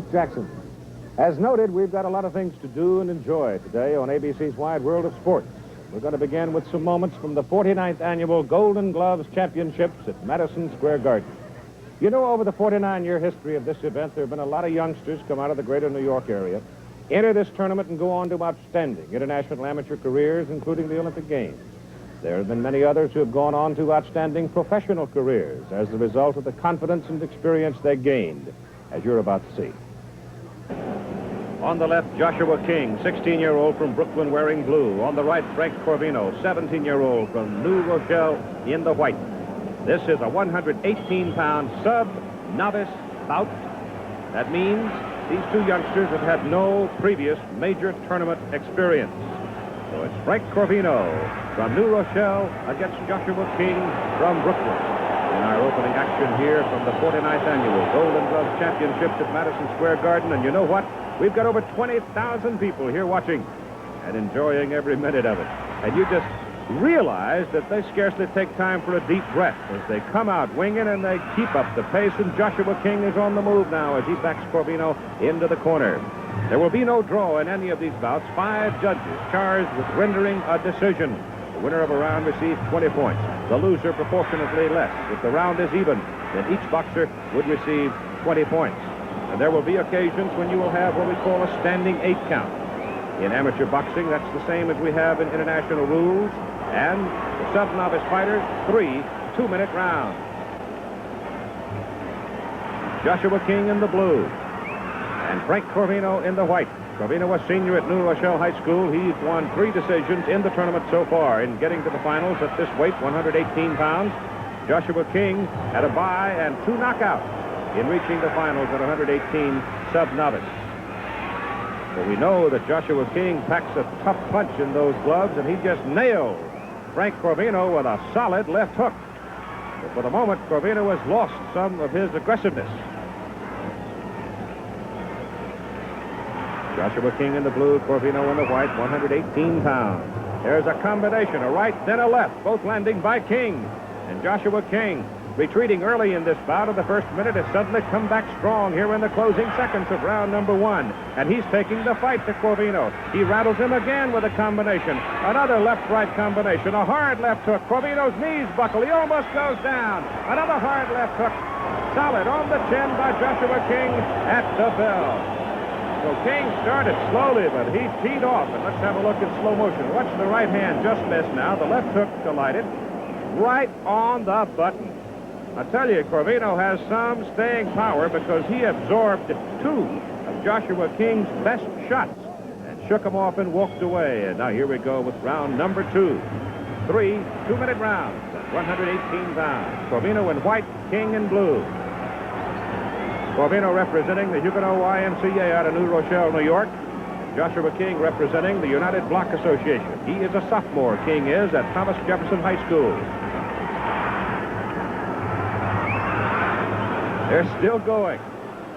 Pete Jackson. As noted, we've got a lot of things to do and enjoy today on ABC's Wide World of Sports. We're going to begin with some moments from the 49th Annual Golden Gloves Championships at Madison Square Garden. You know, over the 49-year history of this event, there have been a lot of youngsters come out of the greater New York area, enter this tournament, and go on to outstanding international amateur careers, including the Olympic Games. There have been many others who have gone on to outstanding professional careers as the result of the confidence and experience they gained, as you're about to see. On the left, Joshua King, 16-year-old from Brooklyn wearing blue. On the right, Frank Corvino, 17-year-old from New Rochelle in the white. This is a 118-pound sub-novice bout. That means these two youngsters have had no previous major tournament experience. So it's Frank Corvino from New Rochelle against Joshua King from Brooklyn. In our opening action here from the 49th Annual Golden Gloves Championships at Madison Square Garden. And you know what? We've got over 20,000 people here watching and enjoying every minute of it. And you just realize that they scarcely take time for a deep breath as they come out winging and they keep up the pace. And Joshua King is on the move now as he backs Corvino into the corner. There will be no draw in any of these bouts. 5 judges charged with rendering a decision. The winner of a round receives 20 points. The loser proportionately less. If the round is even, then each boxer would receive 20 points. And there will be occasions when you will have what we call a standing 8 count. In amateur boxing, that's the same as we have in international rules. And the sub-novice fighters, 3 2-minute rounds. Joshua King in the blue and Frank Corvino in the white. Corvino was senior at New Rochelle High School. He's won 3 decisions in the tournament so far in getting to the finals at this weight, 118 pounds. Joshua King had a bye and 2 knockouts in reaching the finals at 118 sub-novice. So we know that Joshua King packs a tough punch in those gloves, and he just nailed Frank Corvino with a solid left hook. But for the moment, Corvino has lost some of his aggressiveness. Joshua King in the blue, Corvino in the white, 118 pounds. There's a combination, a right, then a left, both landing by King. And Joshua King, retreating early in this bout of the first minute, has suddenly come back strong here in the closing seconds of round number 1. And he's taking the fight to Corvino. He rattles him again with a combination. Another left-right combination. A hard left hook. Corvino's knees buckle. He almost goes down. Another hard left hook. Solid on the chin by Joshua King at the bell. So King started slowly, but he teed off. And let's have a look in slow motion. Watch the right hand just missed now. The left hook collided right on the button. I tell you, Corvino has some staying power because he absorbed 2 of Joshua King's best shots and shook them off and walked away. And now here we go with round number 2. 3 2-minute rounds at 118 pounds. Corvino in white, King in blue. Corvino representing the Huguenot YMCA out of New Rochelle, New York. Joshua King representing the United Block Association. He is a sophomore, King is, at Thomas Jefferson High School. They're still going.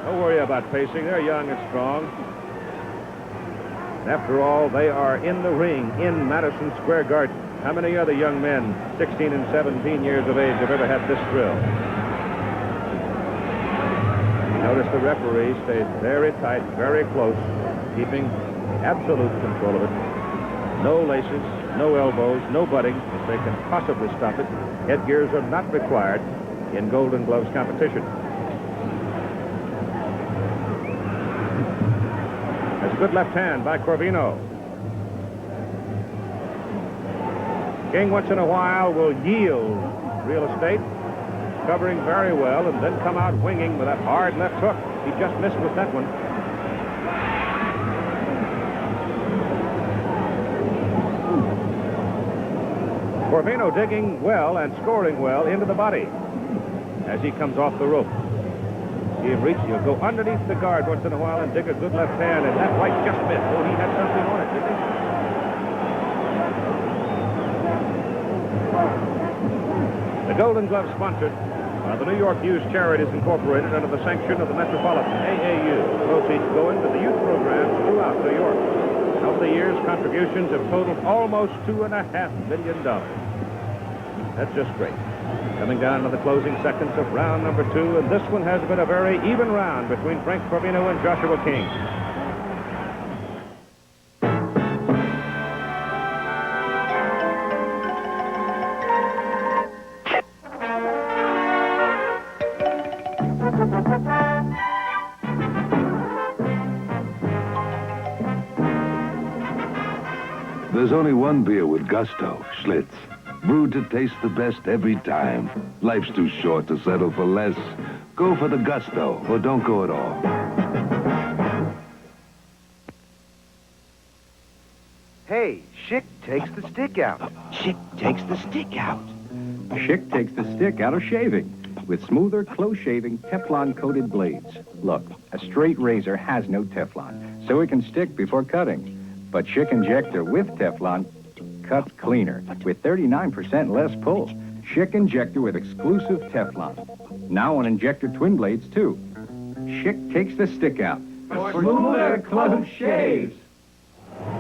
Don't worry about pacing. They're young and strong. After all, they are in the ring in Madison Square Garden. How many other young men, 16 and 17 years of age, have ever had this thrill? Notice the referee stays very tight, very close, keeping absolute control of it. No laces, no elbows, no butting, if they can possibly stop it. Headgears are not required in Golden Gloves competition. That's a good left hand by Corvino. King once in a while will yield real estate, covering very well, and then come out winging with that hard left hook. He just missed with that one. Corvino digging well and scoring well into the body as he comes off the rope. He'll go underneath the guard once in a while and dig a good left hand, and that right just missed. Oh, he had something on it, didn't he? The Golden Glove sponsored by the New York Youth Charities Incorporated under the sanction of the Metropolitan AAU. Proceeds going to the youth programs throughout New York. Over the years, contributions have totaled almost $2.5 million. That's just great. Coming down to the closing seconds of round number 2, and this one has been a very even round between Frank Corvino and Joshua King. There's only one beer with gusto, Schlitz. Brewed to taste the best every time. Life's too short to settle for less. Go for the gusto, or don't go at all. Hey, Schick takes the stick out. Schick takes the stick out. Schick takes the stick out of shaving with smoother, close-shaving, Teflon-coated blades. Look, a straight razor has no Teflon, so it can stick before cutting. But Schick Injector with Teflon cuts cleaner with 39% less pull. Schick Injector with exclusive Teflon. Now on Injector twin blades, too. Schick takes the stick out. For smoother, close shaves.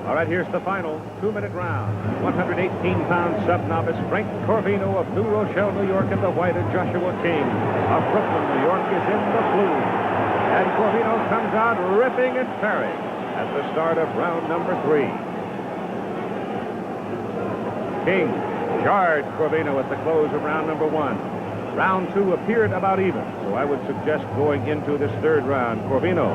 All right, here's the final 2-minute round. 118-pound sub-novice Frank Corvino of New Rochelle, New York, in the white, and Joshua King of Brooklyn, New York, is in the blue. And Corvino comes out ripping and tearing at the start of round number 3. King charged Corvino at the close of round number 1. Round 2 appeared about even, so I would suggest going into this third round, Corvino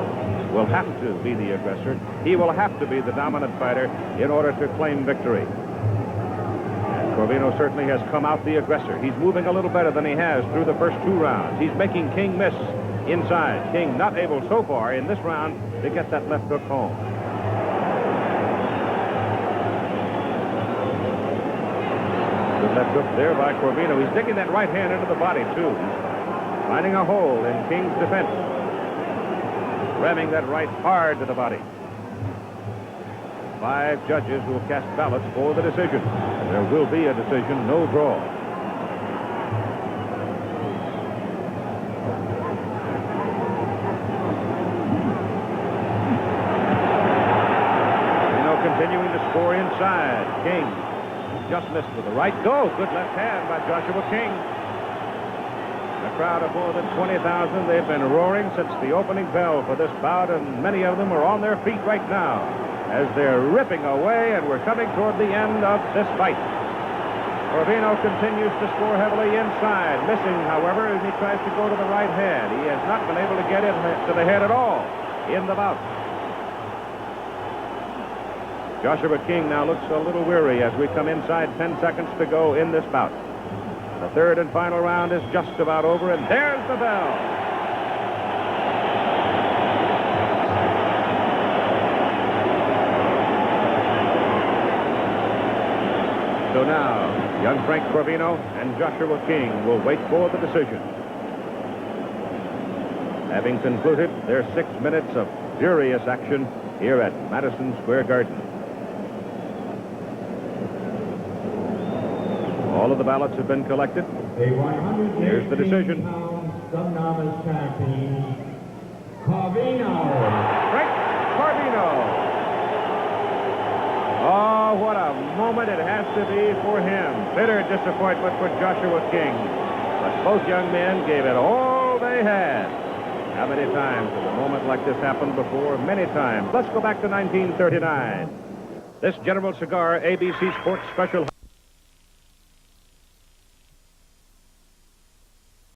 will have to be the aggressor. He will have to be the dominant fighter in order to claim victory. And Corvino certainly has come out the aggressor. He's moving a little better than he has through the first 2 rounds. He's making King miss inside. King not able so far in this round to get that left hook home. Good left hook there by Corvino. He's digging that right hand into the body, too. He's finding a hole in King's defense. Ramming that right hard to the body. 5 judges will cast ballots for the decision. And there will be a decision, no draw. Continuing to score inside. King just missed with the right go. Good left hand by Joshua King. A crowd of more than 20,000. They've been roaring since the opening bell for this bout, and many of them are on their feet right now as they're ripping away, and we're coming toward the end of this fight. Corvino continues to score heavily inside, missing, however, as he tries to go to the right hand. He has not been able to get it to the head at all in the bout. Joshua King now looks a little weary as we come inside 10 seconds to go in this bout. The third and final round is just about over, and there's the bell. So now, young Frank Corvino and Joshua King will wait for the decision. Having concluded their 6 minutes of furious action here at Madison Square Garden. All of the ballots have been collected. Here's the decision. Sub-novice champion, Corvino. Frank Corvino. Oh, what a moment it has to be for him. Bitter disappointment for Joshua King. But both young men gave it all they had. How many times has a moment like this happened before? Many times. Let's go back to 1939. This General Cigar ABC Sports Special